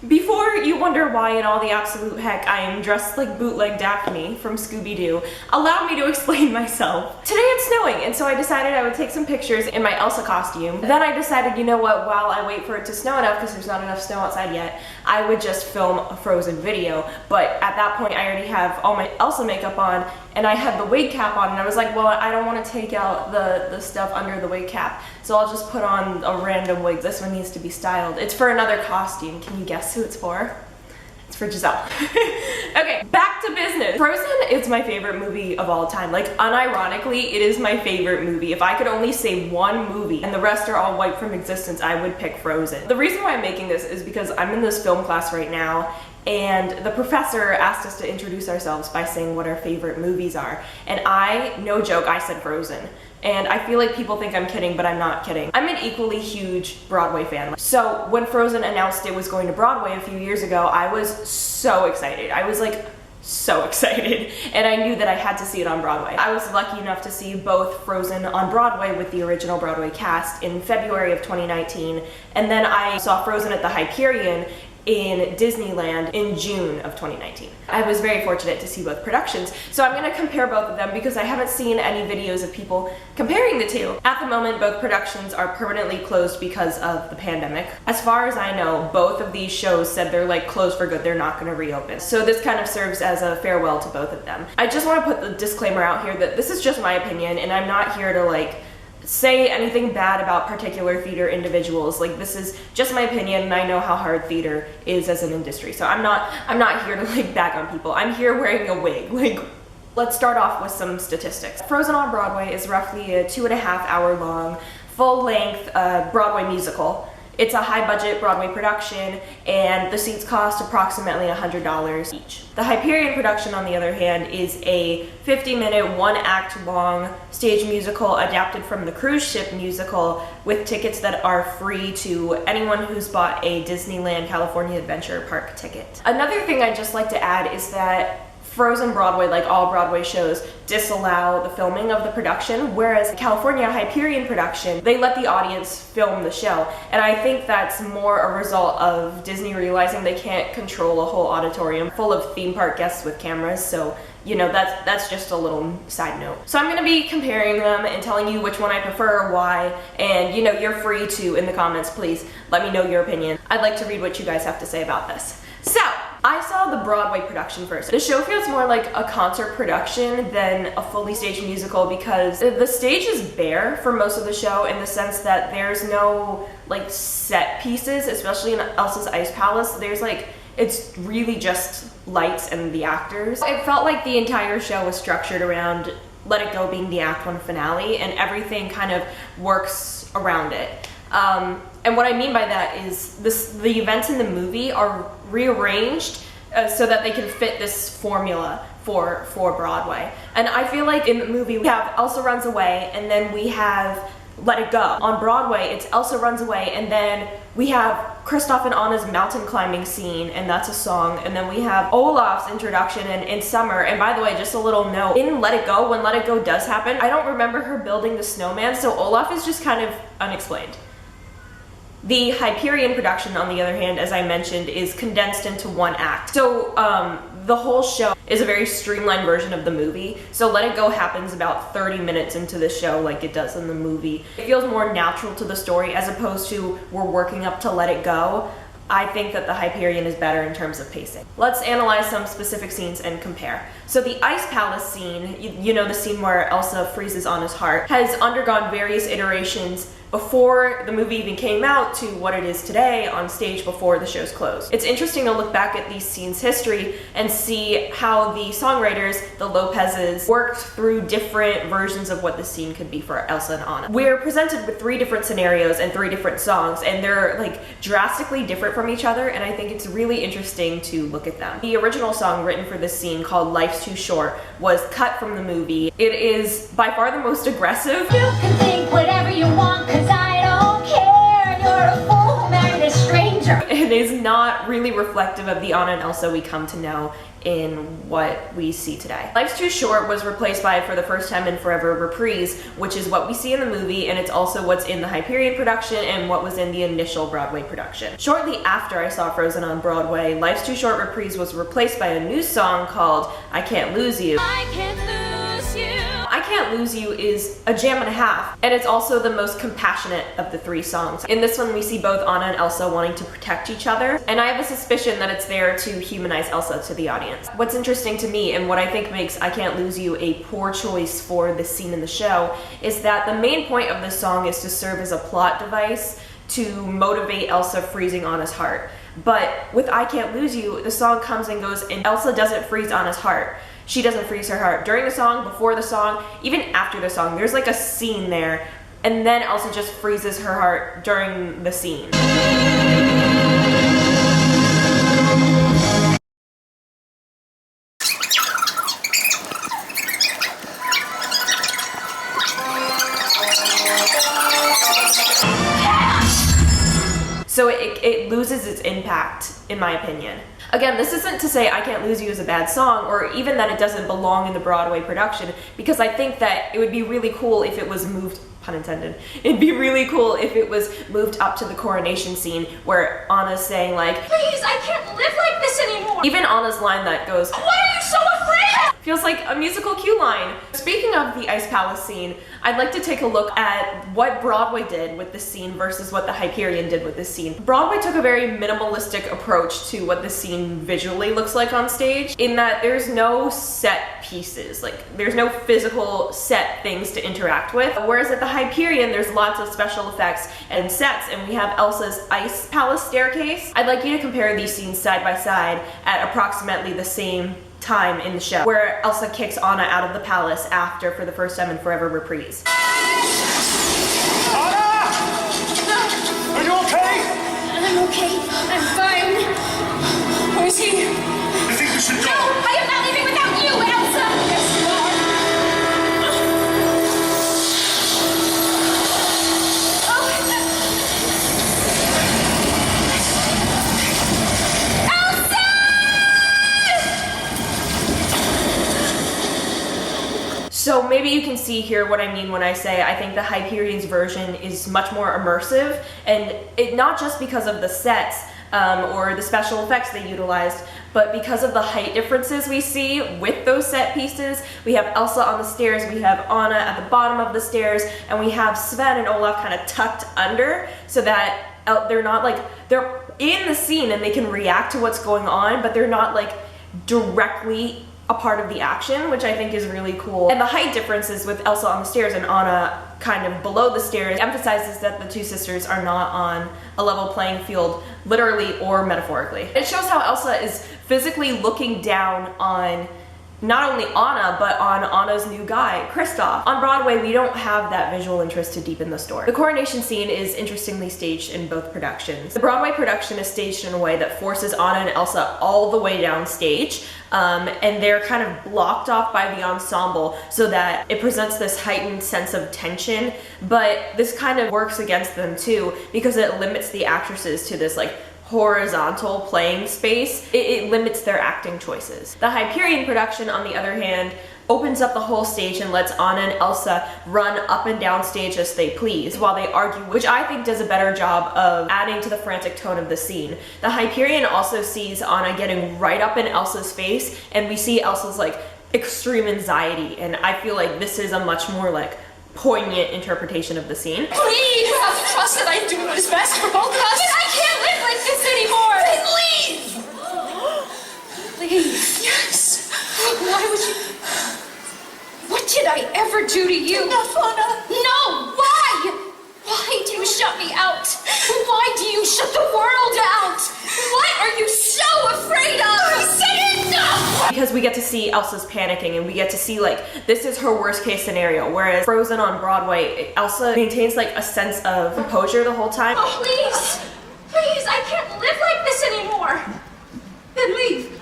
Before you wonder why in all the absolute heck I am dressed like bootleg Daphne from Scooby-Doo, allow me to explain myself. Today it's snowing, and so I decided I would take some pictures in my Elsa costume. Then I decided, you know what, while I wait for it to snow enough, because there's not enough snow outside yet, I would just film a Frozen video. But at that point I already have all my Elsa makeup on, and I had the wig cap on, and I was like, well, I don't want to take out the stuff under the wig cap, so I'll just put on a random wig. This one needs to be styled. It's for another costume. Can you guess who it's for? It's for Giselle. Okay, back to business. Frozen is my favorite movie of all time. Like, unironically, it is my favorite movie. If I could only say one movie and the rest are all wiped from existence, I would pick Frozen. The reason why I'm making this is because I'm in this film class right now, and the professor asked us to introduce ourselves by saying what our favorite movies are. And no joke, I said Frozen. And I feel like people think I'm kidding, but I'm not kidding. I'm an equally huge Broadway fan. So when Frozen announced it was going to Broadway a few years ago, I was so excited. I was like, so excited, and I knew that I had to see it on Broadway. I was lucky enough to see both Frozen on Broadway with the original Broadway cast in February of 2019, and then I saw Frozen at the Hyperion in Disneyland in June of 2019. I was very fortunate to see both productions, so I'm gonna compare both of them because I haven't seen any videos of people comparing the two. At the moment, both productions are permanently closed because of the pandemic. As far as I know, both of these shows said they're like closed for good, they're not gonna reopen. So this kind of serves as a farewell to both of them. I just wanna put the disclaimer out here that this is just my opinion, and I'm not here to like say anything bad about particular theater individuals. Like, this is just my opinion, and I know how hard theater is as an industry. So I'm not here to like bag on people. I'm here wearing a wig. Like, let's start off with some statistics. Frozen on Broadway is roughly a 2.5 hour long, full-length Broadway musical. It's a high-budget Broadway production, and the seats cost approximately $100 each. The Hyperion production, on the other hand, is a 50-minute, one-act long stage musical adapted from the cruise ship musical with tickets that are free to anyone who's bought a Disneyland California Adventure Park ticket. Another thing I'd just like to add is that Frozen Broadway, like all Broadway shows, disallow the filming of the production, whereas the California Hyperion production, they let the audience film the show. And I think that's more a result of Disney realizing they can't control a whole auditorium full of theme park guests with cameras, so you know, that's just a little side note. So I'm gonna be comparing them and telling you which one I prefer or why, and you know, you're free to, in the comments, please let me know your opinion. I'd like to read what you guys have to say about this. So, I saw the Broadway production first. The show feels more like a concert production than a fully staged musical because the stage is bare for most of the show, in the sense that there's no like set pieces, especially in Elsa's Ice Palace. It's really just lights and the actors. It felt like the entire show was structured around Let It Go being the Act 1 finale, and everything kind of works around it. And what I mean by that is the events in the movie are rearranged so that they can fit this formula for Broadway. And I feel like in the movie we have Elsa runs away, and then we have Let It Go. On Broadway, it's Elsa runs away, and then we have Kristoff and Anna's mountain climbing scene, and that's a song, and then we have Olaf's introduction in Summer. And by the way, just a little note, in Let It Go, when Let It Go does happen, I don't remember her building the snowman, so Olaf is just kind of unexplained. The Hyperion production, on the other hand, as I mentioned, is condensed into one act. So the whole show is a very streamlined version of the movie. So Let It Go happens about 30 minutes into the show like it does in the movie. It feels more natural to the story as opposed to we're working up to Let It Go. I think that the Hyperion is better in terms of pacing. Let's analyze some specific scenes and compare. So the Ice Palace scene, you know, the scene where Elsa freezes Anna's heart, has undergone various iterations before the movie even came out to what it is today on stage before the show's closed. It's interesting to look back at these scenes' history and see how the songwriters, the Lopez's, worked through different versions of what the scene could be for Elsa and Anna. We're presented with 3 different scenarios and 3 different songs, and they're like drastically different from each other, and I think it's really interesting to look at them. The original song written for this scene, called Life's Too Short, was cut from the movie. It is by far the most aggressive. You can think whatever you want, 'cause I don't care. You're a fool who married a stranger. danger. It is not really reflective of the Anna and Elsa we come to know in what we see today. Life's Too Short was replaced by For the First Time and Forever Reprise, which is what we see in the movie, and it's also what's in the Hyperion production and what was in the initial Broadway production. Shortly after I saw Frozen on Broadway, Life's Too Short Reprise was replaced by a new song called I Can't Lose You. I can't lose you. I Can't Lose You is a jam and a half, and it's also the most compassionate of the three songs. In this one, we see both Anna and Elsa wanting to protect each other, and I have a suspicion that it's there to humanize Elsa to the audience. What's interesting to me, and what I think makes I Can't Lose You a poor choice for this scene in the show, is that the main point of this song is to serve as a plot device to motivate Elsa freezing Anna's heart. But with I Can't Lose You, the song comes and goes, and Elsa doesn't freeze Anna's heart. She doesn't freeze her heart during the song, before the song, even after the song. There's like a scene there, and then Elsa just freezes her heart during the scene. So it loses its impact, in my opinion. Again, this isn't to say I Can't Lose You is a bad song, or even that it doesn't belong in the Broadway production, because I think that it would be really cool if it was moved, pun intended, it'd be really cool if it was moved up to the Coronation Scene, where Anna's saying like, Please, I can't live like this anymore. even Anna's line that goes, Why are you so afraid of? feels like a musical cue line. Speaking of the Ice Palace scene, I'd like to take a look at what Broadway did with this scene versus what the Hyperion did with this scene. Broadway took a very minimalistic approach to what the scene visually looks like on stage, in that there's no set pieces, like there's no physical set things to interact with. Whereas at the Hyperion, there's lots of special effects and sets, and we have Elsa's Ice Palace staircase. I'd like you to compare these scenes side by side at approximately the same time in the show, where Elsa kicks Anna out of the palace after For the First Time and Forever Reprise. Anna! Are you okay? I'm okay. I'm fine. Who is he? I think we should go. No, I am not leaving without you, Elsa! Yes, you are. So maybe you can see here what I mean when I say I think the Hyperion's version is much more immersive, and it not just because of the sets or the special effects they utilized, but because of the height differences we see with those set pieces. We have Elsa on the stairs, we have Anna at the bottom of the stairs, and we have Sven and Olaf kind of tucked under, so that they're not like, they're in the scene and they can react to what's going on, but they're not like directly a part of the action, which I think is really cool. And the height differences with Elsa on the stairs and Anna kind of below the stairs emphasizes that the two sisters are not on a level playing field, literally or metaphorically. It shows how Elsa is physically looking down on not only Anna, but on Anna's new guy, Kristoff. On Broadway, we don't have that visual interest to deepen the story. The Coronation Scene is interestingly staged in both productions. The Broadway production is staged in a way that forces Anna and Elsa all the way down stage, and they're kind of blocked off by the ensemble so that it presents this heightened sense of tension, but this kind of works against them too, because it limits the actresses to this like horizontal playing space. It limits their acting choices. The Hyperion production, on the other hand, opens up the whole stage and lets Anna and Elsa run up and down stage as they please while they argue, which I think does a better job of adding to the frantic tone of the scene. The Hyperion also sees Anna getting right up in Elsa's face, and we see Elsa's like extreme anxiety, and I feel like this is a much more like poignant interpretation of the scene. Please! You have to trust that I'm doing what is best for both of us. But I can't live like this anymore! Then leave! Please. Yes. Why would you... What did I ever do to you? Enough, Anna. No! Why? Why do you shut me out? Why do you shut the world out? What are you so afraid of? I said enough! Because we get to see Elsa's panicking, and we get to see like this is her worst case scenario, whereas Frozen on Broadway, Elsa maintains like a sense of composure the whole time. Oh, please! Please, I can't live like this anymore! Then leave.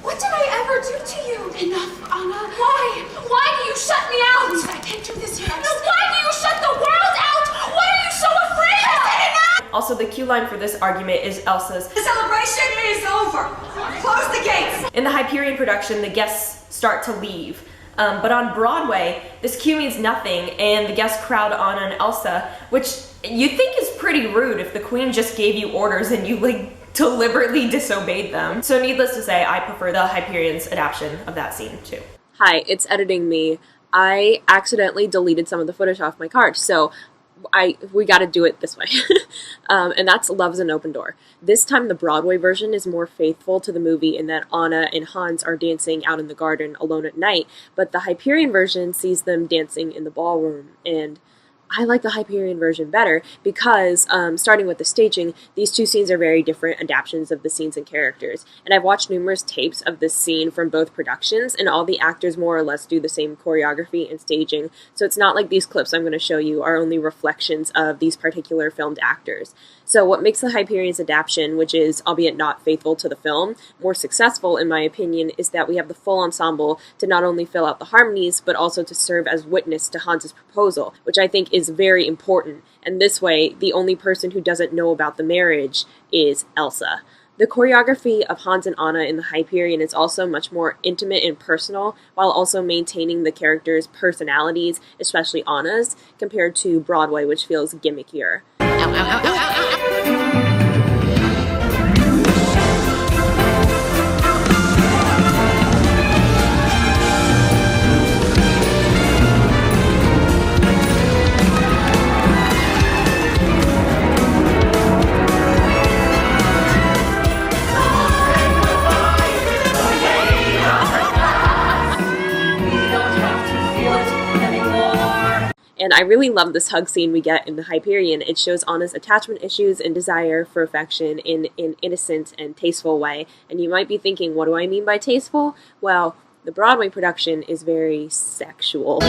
What did I ever do to you? Enough, Anna. Why? Why do you shut me out? Please, I can't do this here. No, why do you shut the world out? What are you so afraid of? Also, the cue line for this argument is Elsa's, The celebration is over. Close the gates. in the Hyperion production, the guests start to leave. But on Broadway, this cue means nothing, and the guests crowd Anna and Elsa, which you'd think is pretty rude if the queen just gave you orders and you, like, deliberately disobeyed them. So needless to say, I prefer the Hyperion's adaptation of that scene, too. Hi, it's editing me. I accidentally deleted some of the footage off my card, so we gotta do it this way. And that's Love's an Open Door. This time the Broadway version is more faithful to the movie in that Anna and Hans are dancing out in the garden alone at night, but the Hyperion version sees them dancing in the ballroom, and I like the Hyperion version better because, starting with the staging, these two scenes are very different adaptations of the scenes and characters. And I've watched numerous tapes of this scene from both productions, and all the actors more or less do the same choreography and staging. So it's not like these clips I'm going to show you are only reflections of these particular filmed actors. So what makes the Hyperion's adaptation, which is, albeit not faithful to the film, more successful in my opinion, is that we have the full ensemble to not only fill out the harmonies, but also to serve as witness to Hans's proposal, which I think is very important. And this way, the only person who doesn't know about the marriage is Elsa. The choreography of Hans and Anna in the Hyperion is also much more intimate and personal, while also maintaining the characters' personalities, especially Anna's, compared to Broadway, which feels gimmickier. And I really love this hug scene we get in the Hyperion. It shows Anna's attachment issues and desire for affection in an innocent and tasteful way. And you might be thinking, what do I mean by tasteful? Well, the Broadway production is very sexual.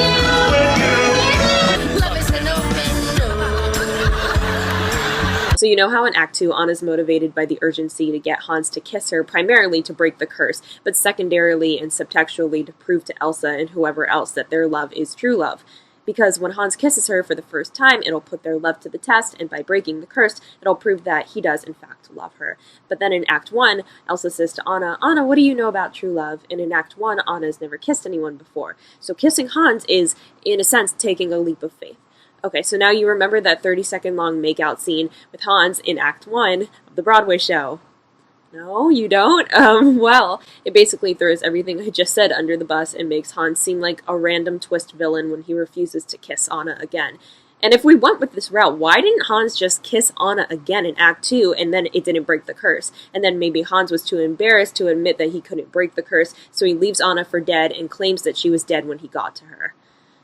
So you know how in Act 2, Anna's motivated by the urgency to get Hans to kiss her, primarily to break the curse, but secondarily and subtextually to prove to Elsa and whoever else that their love is true love. Because when Hans kisses her for the first time, it'll put their love to the test, and by breaking the curse, it'll prove that he does in fact love her. But then in Act 1, Elsa says to Anna, Anna, what do you know about true love? And in Act 1, Anna's never kissed anyone before. So kissing Hans is, in a sense, taking a leap of faith. Okay, so now you remember that 30-second long makeout scene with Hans in Act 1 of the Broadway show. No, you don't? Well, it basically throws everything I just said under the bus and makes Hans seem like a random twist villain when he refuses to kiss Anna again. And if we went with this route, why didn't Hans just kiss Anna again in Act 2 and then it didn't break the curse? And then maybe Hans was too embarrassed to admit that he couldn't break the curse, so he leaves Anna for dead and claims that she was dead when he got to her.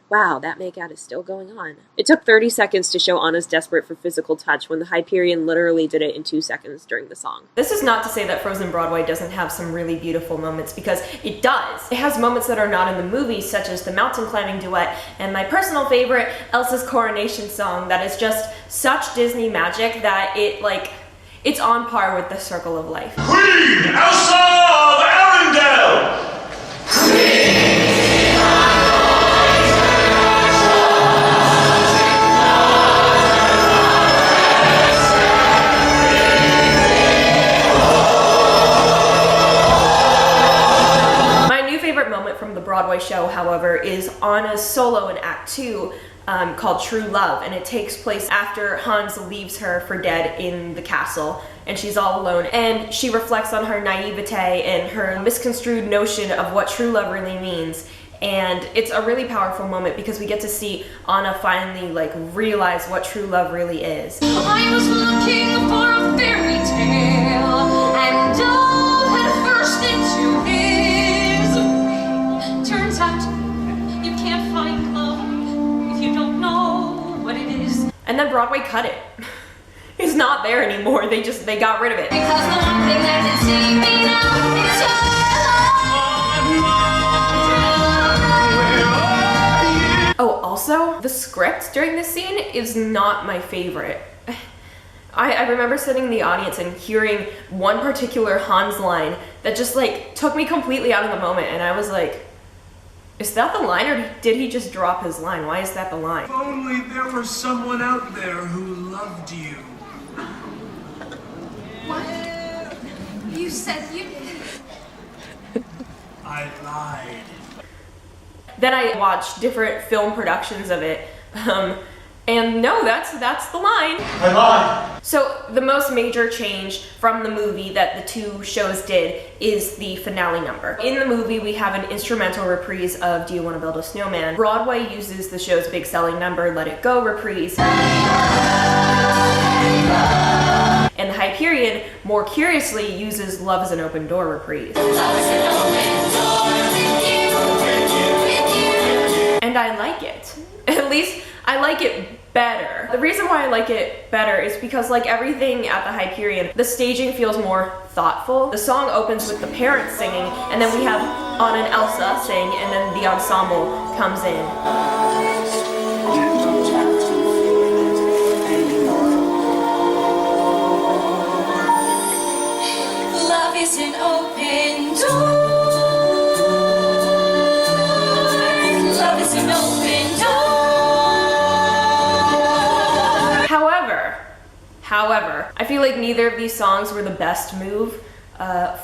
Wow, that makeout is still going on. It took 30 seconds to show Anna's desperate for physical touch when the Hyperion literally did it in 2 seconds during the song. This is not to say that Frozen Broadway doesn't have some really beautiful moments, because it does. It has moments that are not in the movie, such as the mountain climbing duet, and my personal favorite, Elsa's Coronation song, that is just such Disney magic that it's on par with the Circle of Life. Queen Elsa of Arendelle! Queen! Broadway show, however, is Anna's solo in Act 2 called True Love, and it takes place after Hans leaves her for dead in the castle and she's all alone, and she reflects on her naivete and her misconstrued notion of what true love really means. And it's a really powerful moment because we get to see Anna finally realize what true love really is. I was looking for a fairy tale and dove head first into his. Turns out you can't find love if you don't know what it is. And then Broadway cut it. It's not there anymore. They got rid of it. Because the one thing that can see me now is Oh, also, the script during this scene is not my favorite. I remember sitting in the audience and hearing one particular Hans line that just took me completely out of the moment, and I was like, is that the line, or did he just drop his line? Why is that the line? If only there were someone out there who loved you. You said you did. I lied. Then I watched different film productions of it, and no, that's the line. I lied. So the most major change from the movie that the two shows did is the finale number. In the movie, we have an instrumental reprise of Do You Want to Build a Snowman? Broadway uses the show's big selling number, Let It Go reprise. And the Hyperion, more curiously, uses Love is an Open Door reprise. And I like it. At least I like it better. The reason why I like it better is because, like everything at the Hyperion, the staging feels more thoughtful. The song opens with the parents singing, and then we have Anna and Elsa sing, and then the ensemble comes in. Love is an open door. Love is an open door. However, I feel like neither of these songs were the best move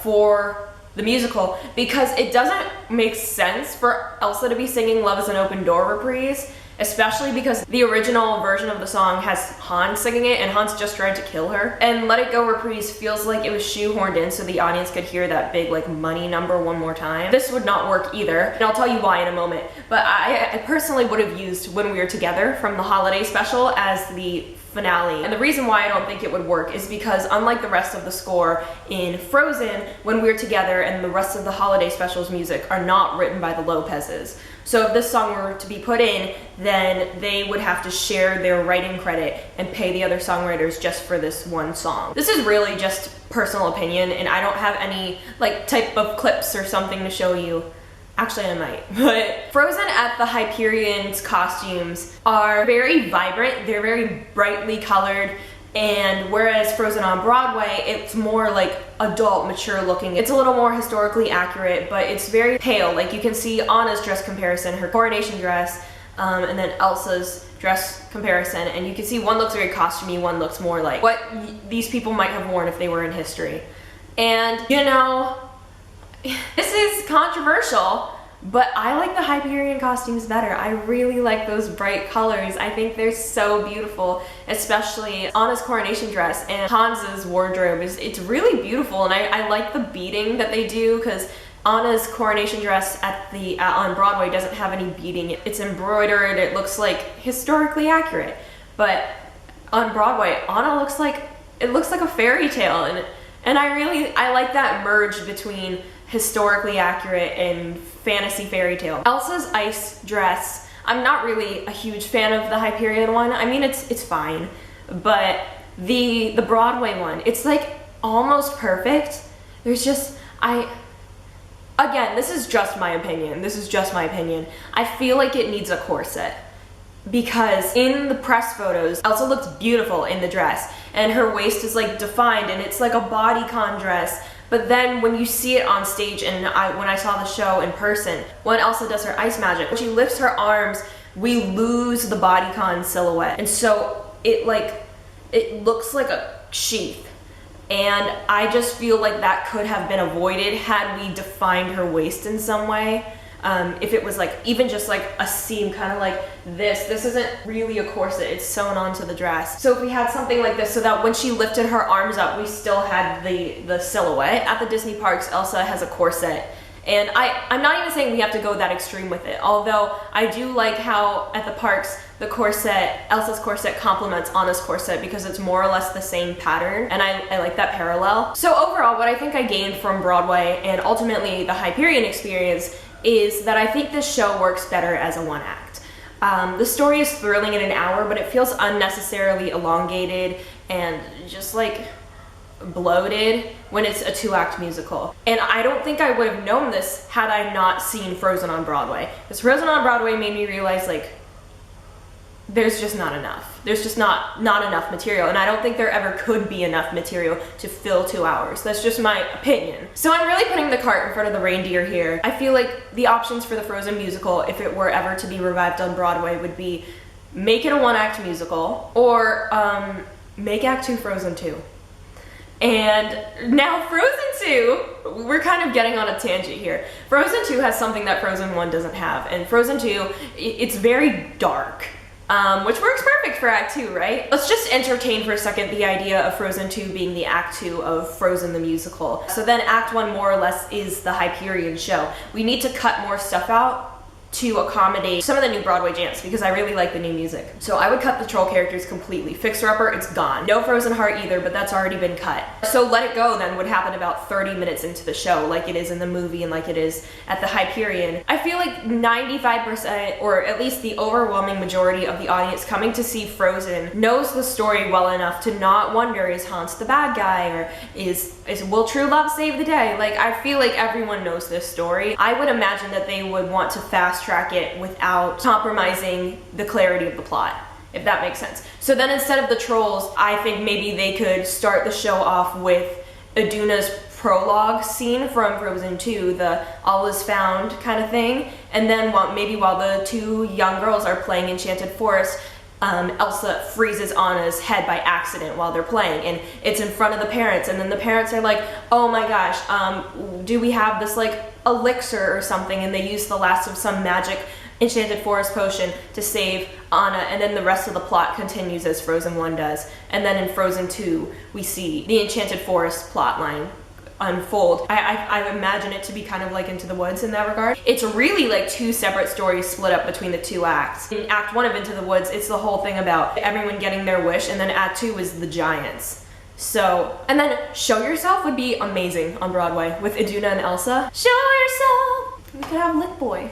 for the musical, because it doesn't make sense for Elsa to be singing Love is an Open Door reprise, especially because the original version of the song has Hans singing it, and Hans just tried to kill her. And Let It Go reprise feels like it was shoehorned in so the audience could hear that big like money number one more time. This would not work either, and I'll tell you why in a moment. But I personally would have used When We Were Together from the holiday special as the finale. And the reason why I don't think it would work is because, unlike the rest of the score in Frozen, When We're Together and the rest of the holiday specials music are not written by the Lopez's. So if this song were to be put in, then they would have to share their writing credit and pay the other songwriters just for this one song. This is really just personal opinion, and I don't have any like type of clips or something to show you. Actually, I might. But Frozen at the Hyperion's costumes are very vibrant. They're very brightly colored. And whereas Frozen on Broadway, it's more like adult, mature looking. It's a little more historically accurate, but it's very pale. Like you can see Anna's dress comparison, her coronation dress, and then Elsa's dress comparison. And you can see one looks very costumey, one looks more like what these people might have worn if they were in history. And, you know, this is controversial, but I like the Hyperion costumes better. I really like those bright colors. I think they're so beautiful, especially Anna's coronation dress and Hans's wardrobe. It's really beautiful, and I like the beading that they do, because Anna's coronation dress on Broadway doesn't have any beading. It's embroidered, it looks like historically accurate. But on Broadway, Anna looks like a fairy tale, and I like that merge between historically accurate and fantasy fairy tale. Elsa's ice dress, I'm not really a huge fan of the Hyperion one. I mean, it's fine, but the Broadway one, it's like almost perfect. There's just, again, this is just my opinion. I feel like it needs a corset, because in the press photos, Elsa looks beautiful in the dress, and her waist is like defined, and it's like a bodycon dress. But then when you see it on stage, and when I saw the show in person, when Elsa does her ice magic, when she lifts her arms, we lose the bodycon silhouette. And so it looks like a sheath. And I just feel like that could have been avoided had we defined her waist in some way. If it was like even just like a seam, kind of like this isn't really a corset, it's sewn onto the dress. So if we had something like this, so that when she lifted her arms up, we still had the silhouette. At the Disney parks, Elsa has a corset, and I'm not even saying we have to go that extreme with it, although I do like how at the parks the corset, Elsa's corset, complements Anna's corset, because it's more or less the same pattern, and I like that parallel. So overall, what I think I gained from Broadway and ultimately the Hyperion experience is that I think this show works better as a one act. The story is thrilling in an hour, but it feels unnecessarily elongated and just like bloated when it's a 2-act musical. And I don't think I would have known this had I not seen Frozen on Broadway. Because Frozen on Broadway made me realize like there's just not enough. There's just not enough material, and I don't think there ever could be enough material to fill 2 hours. That's just my opinion. So I'm really putting the cart in front of the reindeer here. I feel like the options for the Frozen musical, if it were ever to be revived on Broadway, would be make it a 1-act musical, or make Act 2 Frozen 2. And now Frozen 2, we're kind of getting on a tangent here. Frozen 2 has something that Frozen 1 doesn't have, and Frozen 2, it's very dark. Which works perfect for Act 2, right? Let's just entertain for a second the idea of Frozen 2 being the Act 2 of Frozen the musical. So then Act 1 more or less is the Hyperion show. We need to cut more stuff out to accommodate some of the new Broadway jams because I really like the new music. So I would cut the troll characters completely. Fixer Upper, it's gone. No Frozen Heart either, but that's already been cut. So Let It Go then would happen about 30 minutes into the show, like it is in the movie and like it is at the Hyperion. I feel like 95%, or at least the overwhelming majority of the audience coming to see Frozen knows the story well enough to not wonder, is Hans the bad guy, or is will true love save the day? Like, I feel like everyone knows this story. I would imagine that they would want to fast track it without compromising the clarity of the plot, if that makes sense. So then instead of the trolls, I think maybe they could start the show off with Iduna's prologue scene from Frozen 2, the all is found kind of thing, and then while the two young girls are playing Enchanted Forest, Elsa freezes Anna's head by accident while they're playing, and it's in front of the parents, and then the parents are like, oh my gosh, do we have this like elixir or something, and they use the last of some magic Enchanted Forest potion to save Anna, and then the rest of the plot continues as Frozen 1 does. And then in Frozen 2, we see the Enchanted Forest plot line unfold. I imagine it to be kind of like Into the Woods in that regard. It's really like two separate stories split up between the two acts. In Act 1 of Into the Woods, it's the whole thing about everyone getting their wish, and then Act 2 is the giants. So, and then Show Yourself would be amazing on Broadway with Iduna and Elsa. Show yourself! We could have Lick Boy.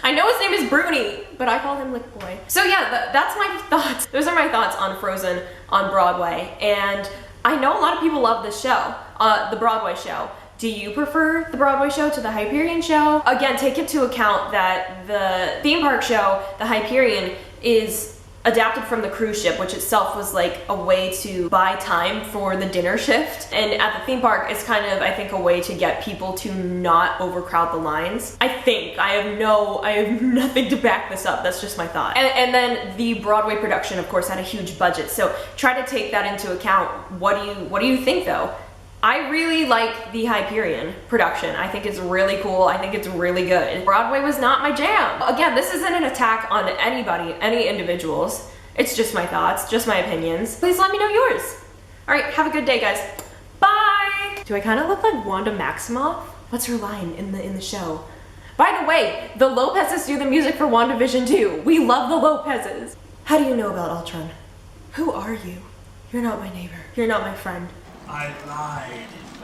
I know his name is Bruni, but I call him Lick Boy. So yeah, that's my thoughts. Those are my thoughts on Frozen on Broadway, and I know a lot of people love this show, the Broadway show. Do you prefer the Broadway show to the Hyperion show? Again, take into account that the theme park show, the Hyperion, is adapted from the cruise ship, which itself was like a way to buy time for the dinner shift. And at the theme park, it's kind of, I think, a way to get people to not overcrowd the lines. I think. I have nothing to back this up. That's just my thought. And then the Broadway production, of course, had a huge budget. So try to take that into account. What do you think though? I really like the Hyperion production. I think it's really cool. I think it's really good. Broadway was not my jam. Again, this isn't an attack on anybody, any individuals. It's just my thoughts, just my opinions. Please let me know yours. All right, have a good day, guys. Bye! Do I kind of look like Wanda Maximoff? What's her line in the show? By the way, the Lopez's do the music for WandaVision too. We love the Lopez's. How do you know about Ultron? Who are you? You're not my neighbor. You're not my friend. I lied.